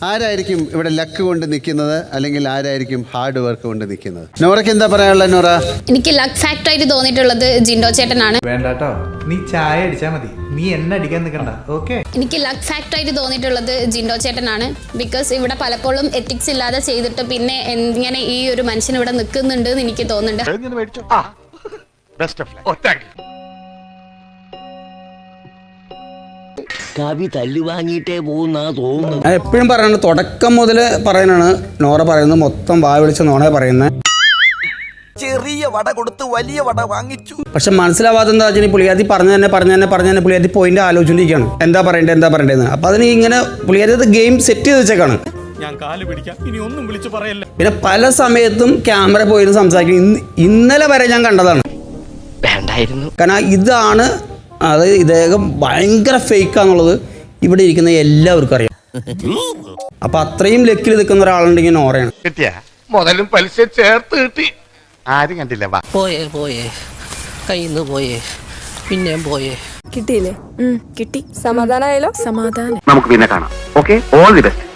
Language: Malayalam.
ആരായിരിക്കും ഇവിടെ ലക്ക് കൊണ്ട് നിൽക്കുന്നത് അല്ലെങ്കിൽ ആരായിരിക്കും ഹാർഡ് വർക്ക് കൊണ്ട് നിൽക്കുന്നത്? നോറയ്ക്ക് എന്താ പറയാനുള്ളത് നോറ? എനിക്ക് ലക്ക് ഫാക്ടർ ആയിട്ട് തോന്നിയിട്ടുള്ളത് ജിൻഡോ ചേട്ടനാണ്. വേണ്ടാട്ടോ, നീ ചായ അടിച്ചാ മതി, നീ എന്നെ അടിക്കാൻ നിൽക്കണ്ട. ഓക്കെ, എനിക്ക് ലക്ക് ഫാക്ടർ ആയിട്ട് തോന്നിയിട്ടുള്ളത് ജിൻഡോ ചേട്ടനാണ്. ബിക്കോസ് ഇവിടെ പലപ്പോഴും എത്തിക്സ് ഇല്ലാതെ ചെയ്തിട്ട് പിന്നെ എങ്ങനെ ഈ ഒരു മനുഷ്യൻ ഇവിടെ നിൽക്കുന്നുണ്ട് എന്ന് എനിക്ക് തോന്നുന്നുണ്ട്. കവി തല്ലു വാങ്ങിയിട്ടേ പോകുന്ന തോന്നുന്നു. ഞാൻ എപ്പോഴും പറയുന്നത്, തുടക്കം മുതൽ പറയാനാണ് നോറ പറയുന്നത്, മൊത്തം വാ വിളിച്ച നോണ പറയുന്നത്. ചെറിയ വട കൊടുത്ത് വലിയ വട വാങ്ങിച്ചു. പക്ഷെ മനസ്സിലാവാത്ത എന്താ വെച്ചാൽ പുള്ളിയാത്തി പറഞ്ഞു തന്നെ പുള്ളിയാത്തി പോയിന്റ് ആലോചിച്ചുകൊണ്ടിരിക്കുകയാണ്, എന്താ പറയണ്ടേന്ന്. അപ്പൊ അതിന് ഇങ്ങനെ പുള്ളിയാത്തി ഗെയിം സെറ്റ് ചെയ്ത് വെച്ചേക്കാണ്. ഞാൻ കാല് പിടിക്കാം, ഇനി ഒന്നും വിളിച്ചു പറയല്ല. പിന്നെ പല സമയത്തും ക്യാമറ പോയിരുന്ന് സംസാരിക്കും. ഇന്നലെ വരെ ഞാൻ കണ്ടതാണ്. വേണ്ടായിരുന്നു. കാരണം ഇതാണ്, അത് ഇദ്ദേഹം ഭയങ്കര ഫേക്കാന്നുള്ളത് ഇവിടെ ഇരിക്കുന്ന എല്ലാവർക്കും അറിയാം. അപ്പൊ അത്രയും ലക്കിൽ നിൽക്കുന്ന ഒരാളുണ്ടെങ്കിൽ നോറയാണ്. കിട്ടിയ മുതലും പലിശ ചേർത്ത് കിട്ടി. ആരും കണ്ടില്ല. പോയേ കയ്യിന്ന് പോയേ, പിന്നെയും പോയേ. കിട്ടിയില്ലേ? കിട്ടി. സമാധാനമായാലോ? സമാധാനം. നമുക്ക് പിന്നെ കാണാം. Okay, all the best.